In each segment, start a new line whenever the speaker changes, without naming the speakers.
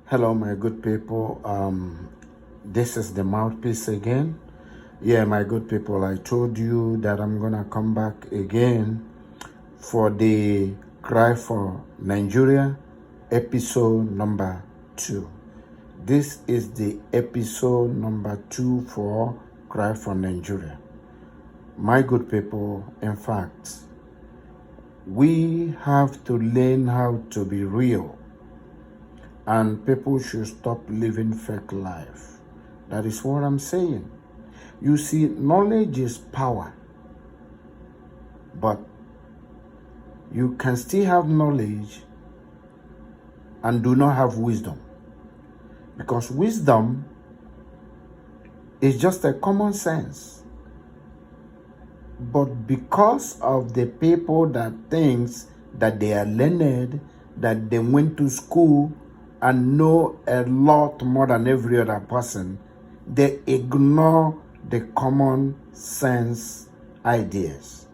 Hello, my good people. This is the mouthpiece again. Yeah, my good people, I told you that I'm gonna come back again for the Cry for Nigeria episode number 2. This is the episode number 2 for Cry for Nigeria. My good people, in fact, we have to learn how to be real. And people should stop living fake life. That is what I'm saying. You see, knowledge is power. But you can still have knowledge and do not have wisdom. Because wisdom is just a common sense. But because of the people that thinks that they are learned, that they went to school and know a lot more than every other person, they ignore the common sense ideas.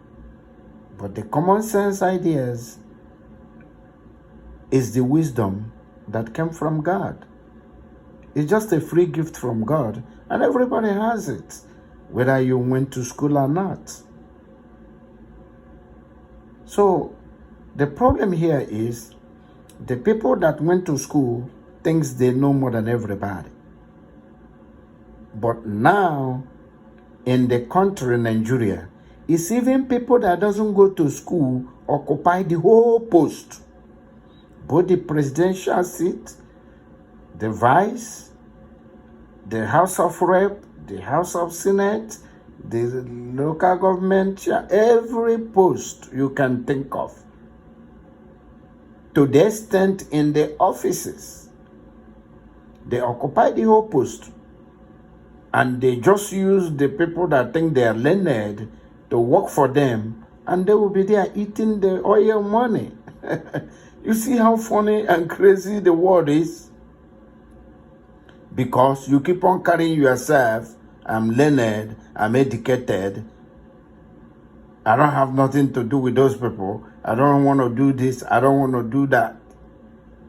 But the common sense ideas is the wisdom that came from God. It's just a free gift from God, and everybody has it, whether you went to school or not. So the problem here is the people that went to school thinks they know more than everybody. But now, in the country, Nigeria, it's even people that doesn't go to school occupy the whole post. Both the presidential seat, the vice, the House of Rep, the House of Senate, the local government chair, every post you can think of. To the extent in the offices, they occupy the whole post. And they just use the people that think they are learned to work for them, and they will be there eating the oil money. You see how funny and crazy the world is? Because you keep on carrying yourself, I'm learned, I'm educated, I don't have nothing to do with those people, I don't want to do this, I don't want to do that.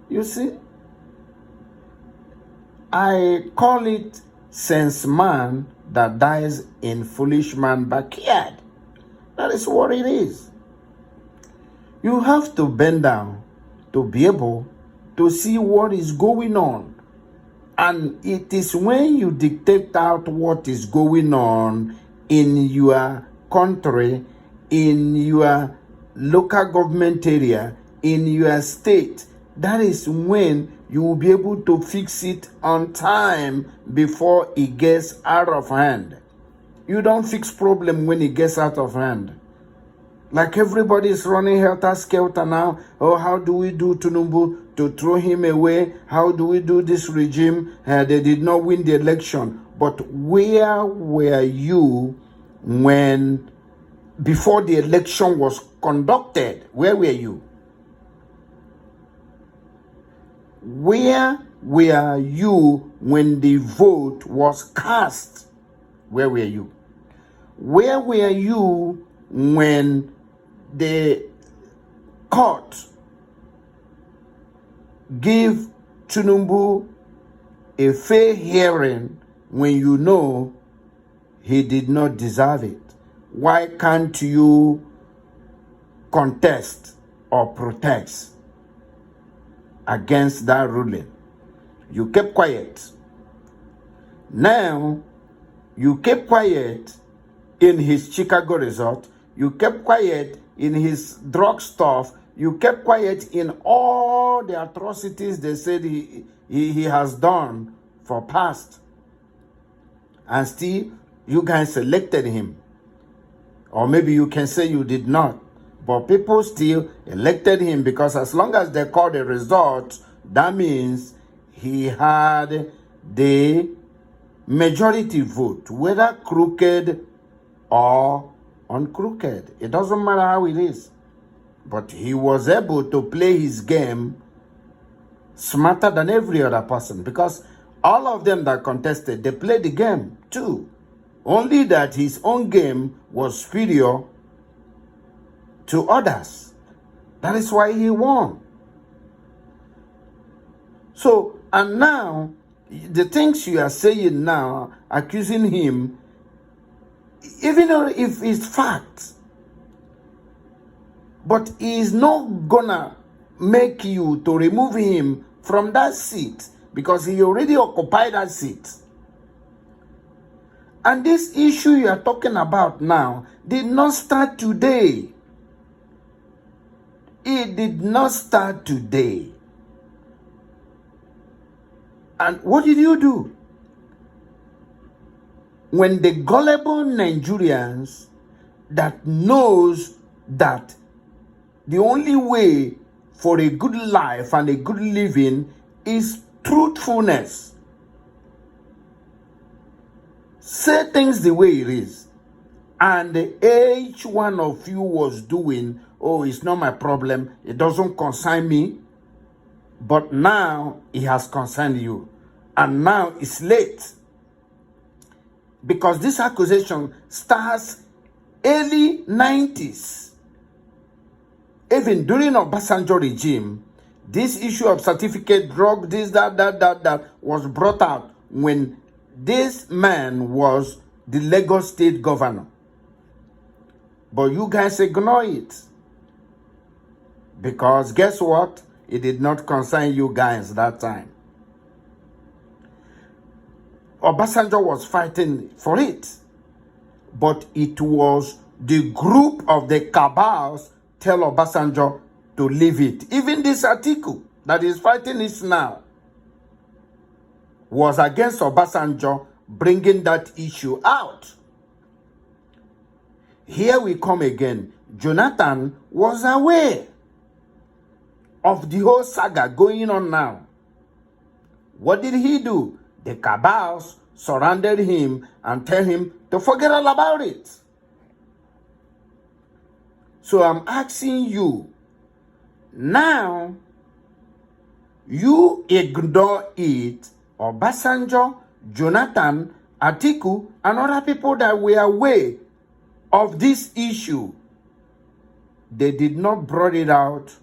You see? I call it sense man that dies in foolish man backyard. That is what it is. You have to bend down to be able to see what is going on. And it is when you dictate out what is going on in your country, in your local government area, in your state, that is when you will be able to fix it on time before it gets out of hand. You don't fix problem when it gets out of hand. Like everybody is running helter-skelter now. Oh, how do we do Tinubu to throw him away? How do we do this regime? They did not win the election. But where were you when, before the election was conducted? Where were you? Where were you when the vote was cast? Where were you? Where were you when the court gave Tinubu a fair hearing when you know he did not deserve it? Why can't you contest or protest against that ruling? You kept quiet. Now, you kept quiet in his Chicago resort. You kept quiet in his drug stuff. You kept quiet in all the atrocities they said he has done for past. And still, you guys elected him. Or maybe you can say you did not. But people still elected him because as long as they call the result, that means he had the majority vote, whether crooked or uncrooked. It doesn't matter how it is. But he was able to play his game smarter than every other person because all of them that contested, they played the game too. Only that his own game was superior to others. That is why he won. So And now, the things you are saying now, accusing him, even if it's fact, but he is not gonna make you to remove him from that seat because he already occupied that seat. And this issue you are talking about now did not start today. It did not start today. And what did you do? When the gullible Nigerians that knows that the only way for a good life and a good living is truthfulness. Say things the way it is. And each one of you was doing, oh, it's not my problem. It doesn't concern me. But now it has concerned you. And now it's late. Because this accusation starts early 90s. Even during Obasanjo regime, this issue of certificate drug, this, that was brought out when this man was the Lagos state governor. But you guys ignore it. Because guess what? It did not concern you guys that time. Obasanjo was fighting for it. But it was the group of the cabals tell Obasanjo to leave it. Even this article that is fighting it now was against Obasanjo bringing that issue out. Here we come again. Jonathan was aware of the whole saga going on now. What did he do? The cabals surrounded him and tell him to forget all about it. So I'm asking you, now you ignore it, Obasanjo, Jonathan, Atiku, and other people that were aware of this issue. They did not bring it out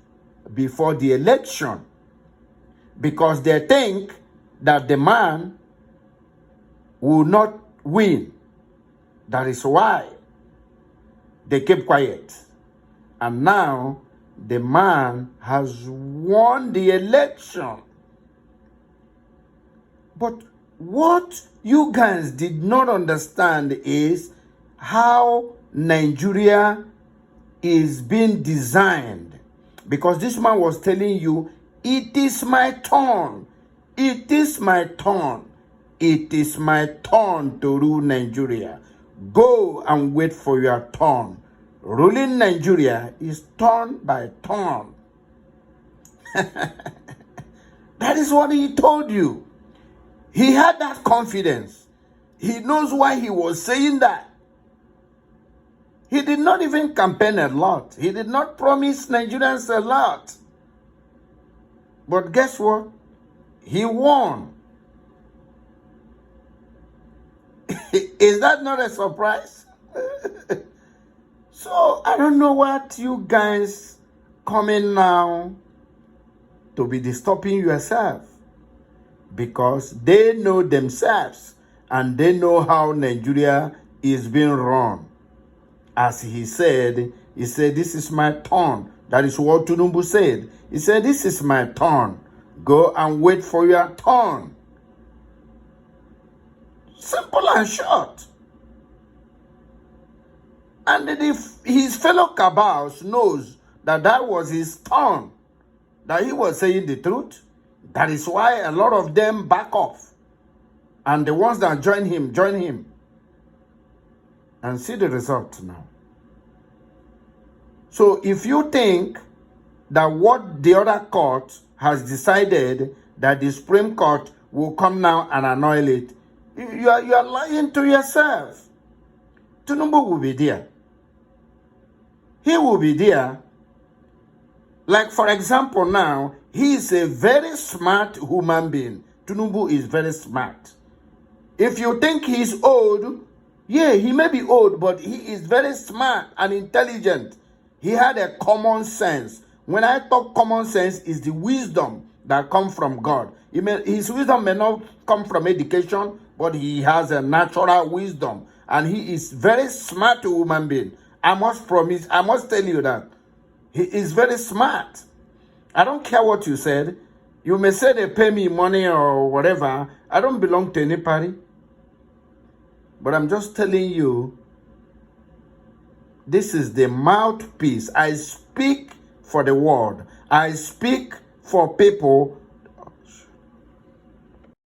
before the election because they think that the man will not win. That is why they kept quiet. And now the man has won the election. But what you guys did not understand is how Nigeria is being designed. Because this man was telling you, it is my turn. It is my turn. It is my turn to rule Nigeria. Go and wait for your turn. Ruling Nigeria is turn by turn. That is what he told you. He had that confidence. He knows why he was saying that. He did not even campaign a lot. He did not promise Nigerians a lot. But guess what? He won. Is that not a surprise? So I don't know what you guys coming now to be disturbing yourself. Because they know themselves and they know how Nigeria is being run. As he said, this is my turn. That is what Tinubu said. He said, this is my turn. Go and wait for your turn. Simple and short. And if his fellow cabals knows that that was his turn, that he was saying the truth, that is why a lot of them back off. And the ones that join him. And see the result now. So if you think that what the other court has decided that the Supreme Court will come now and annul it, you are lying to yourself. Tinubu will be there. He will be there. Like, for example, now, he is a very smart human being. Tinubu is very smart. If you think he's old, yeah, he may be old, but he is very smart and intelligent. He had a common sense. When I talk common sense, is the wisdom that come from God. His wisdom may not come from education, but he has a natural wisdom. And he is very smart human being. I must tell you that. He is very smart. I don't care what you said. You may say they pay me money or whatever. I don't belong to any party. But I'm just telling you, this is the mouthpiece. I speak for the world. I speak for people